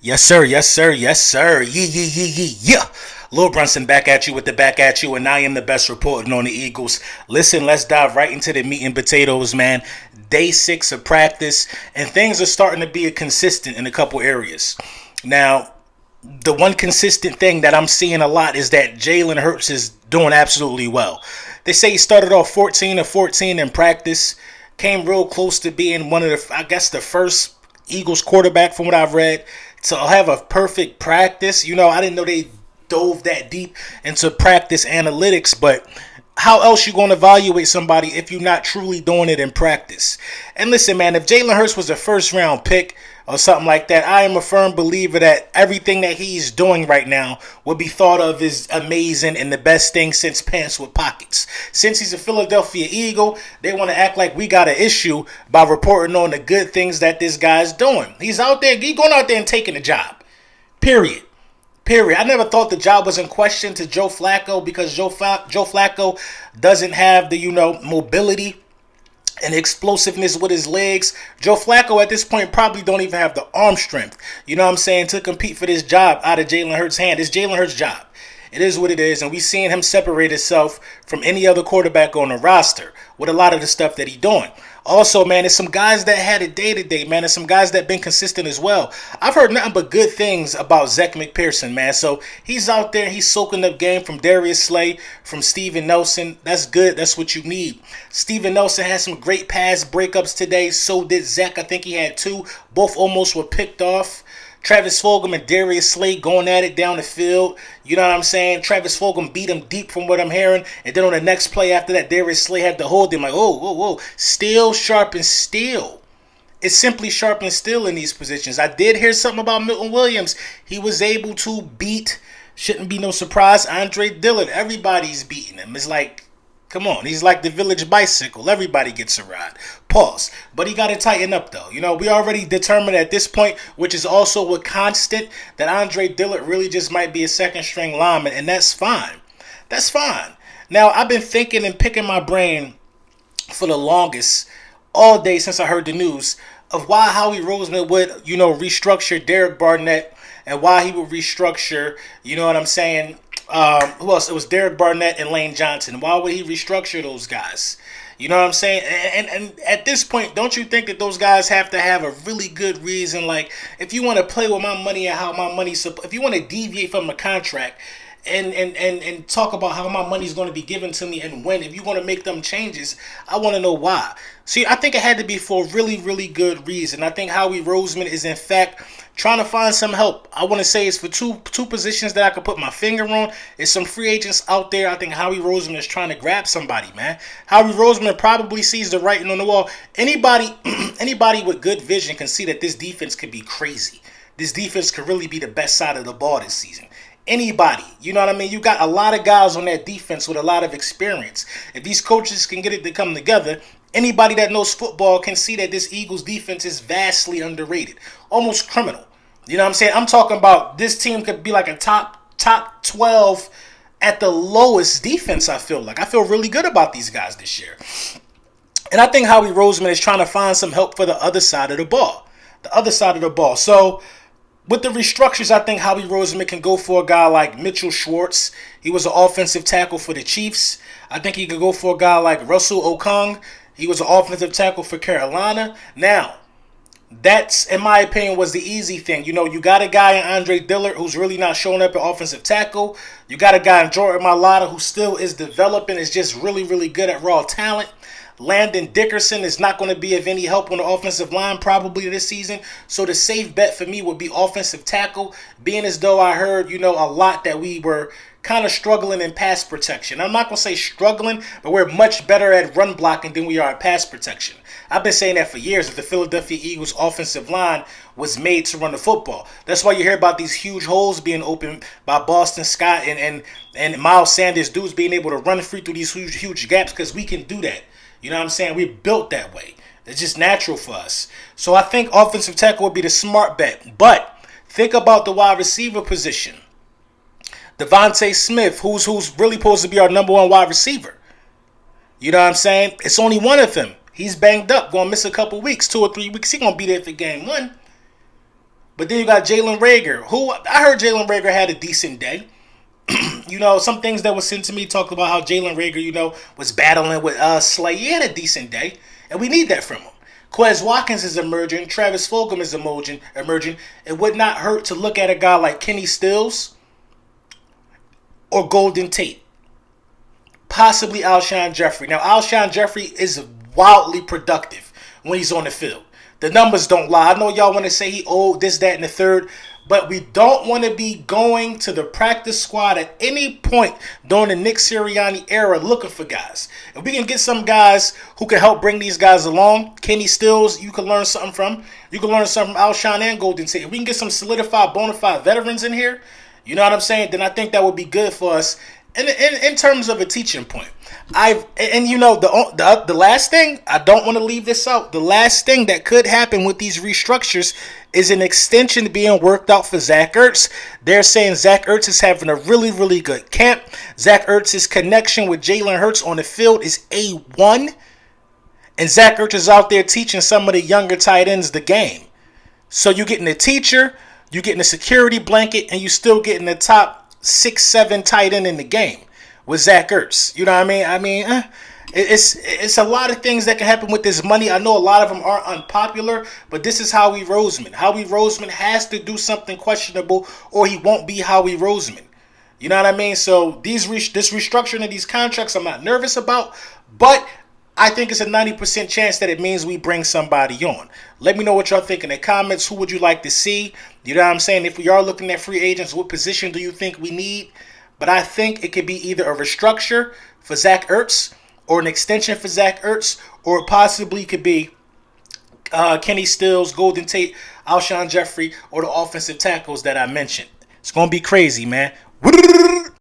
Yes, sir. Yes, sir. Yes, sir. Yeah. Lil Brunson back at you with the back at you, and I am the best reporting on the Eagles. Listen, let's dive right into the meat and potatoes, man. Day 6 of practice, and things are starting to be consistent in a couple areas. Now, the one consistent thing that I'm seeing a lot is that Jalen Hurts is doing absolutely well. They say he started off 14 of 14 in practice, came real close to being one of the, I guess, the first Eagles quarterback from what I've read to have a perfect practice. I didn't know they dove that deep into practice analytics, but how else you going to evaluate somebody if you're not truly doing it in practice? And listen, man, if Jalen Hurts was a first round pick or something like that, I am a firm believer that everything that he's doing right now would be thought of as amazing and the best thing since pants with pockets. Since he's a Philadelphia Eagle, they want to act like we got an issue by reporting on the good things that this guy's doing. He's out there, he's going out there and taking the job. Period. Period. I never thought the job was in question to Joe Flacco because Joe Flacco doesn't have the, mobility and explosiveness with his legs. Joe Flacco at this point probably don't even have the arm strength, to compete for this job out of Jalen Hurts' hand. It's Jalen Hurts' job. It is what it is, and we seeing him separate himself from any other quarterback on the roster with a lot of the stuff that he's doing. Also, man, there's some guys that had it day to day, man. There's some guys that been consistent as well. I've heard nothing but good things about Zach McPherson, man. So he's out there, he's soaking up game from Darius Slay, from Steven Nelson. That's good. That's what you need. Steven Nelson had some great pass breakups today. So did Zach. I think he had 2. Both almost were picked off. Travis Fulgham and Darius Slay going at it down the field. You know what I'm saying? Travis Fulgham beat him deep from what I'm hearing. And then on the next play after that, Darius Slay had to hold him like, whoa, whoa, whoa. Steel, sharp, and steel. It's simply sharp and steel in these positions. I did hear something about Milton Williams. He was able to beat, shouldn't be no surprise, Andre Dillard. Everybody's beating him. It's like, come on, he's like the village bicycle. Everybody gets a ride. Pause. But he got to tighten up, though. We already determined at this point, which is also a constant, that Andre Dillard really just might be a second-string lineman, and that's fine. That's fine. Now, I've been thinking and picking my brain for the longest, all day since I heard the news, of why Howie Roseman would, restructure Derek Barnett and why he would restructure, who else? It was Derek Barnett and Lane Johnson. Why would he restructure those guys? You know what I'm saying? And at this point, don't you think that those guys have to have a really good reason? Like, if you want to play with my money and how my money's, if you want to deviate from the contract and talk about how my money's going to be given to me and when, if you want to make them changes, I want to know why. See, I think it had to be for a really, really good reason. I think Howie Roseman is, in fact, trying to find some help. I want to say it's for two positions that I could put my finger on. It's some free agents out there. I think Howie Roseman is trying to grab somebody, man. Howie Roseman probably sees the writing on the wall. Anybody with good vision can see that this defense could be crazy. This defense could really be the best side of the ball this season. Anybody, you know what I mean? You got a lot of guys on that defense with a lot of experience. If these coaches can get it to come together, anybody that knows football can see that this Eagles defense is vastly underrated, almost criminal. You know what I'm saying? I'm talking about this team could be like a top 12 at the lowest defense, I feel like. I feel really good about these guys this year. And I think Howie Roseman is trying to find some help for the other side of the ball. So, with the restructures, I think Howie Roseman can go for a guy like Mitchell Schwartz. He was an offensive tackle for the Chiefs. I think he could go for a guy like Russell Okung. He was an offensive tackle for Carolina. Now, that's, in my opinion, was the easy thing. You got a guy in Andre Dillard who's really not showing up at offensive tackle. You got a guy in Jordan Mailata who still is developing, is just really, really good at raw talent. Landon Dickerson is not going to be of any help on the offensive line probably this season. So the safe bet for me would be offensive tackle, being as though I heard, a lot that we were kind of struggling in pass protection. I'm not going to say struggling, but we're much better at run blocking than we are at pass protection. I've been saying that for years, that the Philadelphia Eagles offensive line was made to run the football. That's why you hear about these huge holes being opened by Boston Scott and Miles Sanders, dudes being able to run free through these huge gaps, because we can do that. You know what I'm saying? We're built that way. It's just natural for us. So I think offensive tackle would be the smart bet. But think about the wide receiver position. Devontae Smith, who's really supposed to be our number one wide receiver. You know what I'm saying? It's only one of them. He's banged up, going to miss a couple weeks, 2 or 3 weeks. He's going to be there for game 1. But then you got Jalen Reagor, who I heard Jalen Reagor had a decent day. Some things that was sent to me talked about how Jalen Reagor, was battling with Slay. He had a decent day, and we need that from him. Quez Watkins is emerging. Travis Fulgham is emerging. It would not hurt to look at a guy like Kenny Stills or Golden Tate. Possibly Alshon Jeffrey. Now, Alshon Jeffrey is wildly productive when he's on the field. The numbers don't lie. I know y'all want to say he owed this, that, and the third, but we don't want to be going to the practice squad at any point during the Nick Sirianni era looking for guys. If we can get some guys who can help bring these guys along, Kenny Stills, you can learn something from. You can learn something from Alshon and Golden Tate. If we can get some solidified, bona fide veterans in here, you know what I'm saying, then I think that would be good for us in terms of a teaching point. The last thing, I don't want to leave this out. The last thing that could happen with these restructures is an extension being worked out for Zach Ertz. They're saying Zach Ertz is having a really, really good camp. Zach Ertz's connection with Jalen Hurts on the field is A1. And Zach Ertz is out there teaching some of the younger tight ends the game. So you're getting a teacher, you're getting a security blanket, and you're still getting the top 6-7 tight end in the game with Zach Ertz. You know what I mean? It's a lot of things that can happen with this money. I know a lot of them are unpopular, but this is Howie Roseman. Howie Roseman has to do something questionable, or he won't be Howie Roseman. You know what I mean? So this restructuring of these contracts, I'm not nervous about, but I think it's a 90% chance that it means we bring somebody on. Let me know what y'all think in the comments. Who would you like to see? You know what I'm saying? If we are looking at free agents, what position do you think we need? But I think it could be either a restructure for Zach Ertz or an extension for Zach Ertz, or it possibly could be Kenny Stills, Golden Tate, Alshon Jeffrey, or the offensive tackles that I mentioned. It's going to be crazy, man.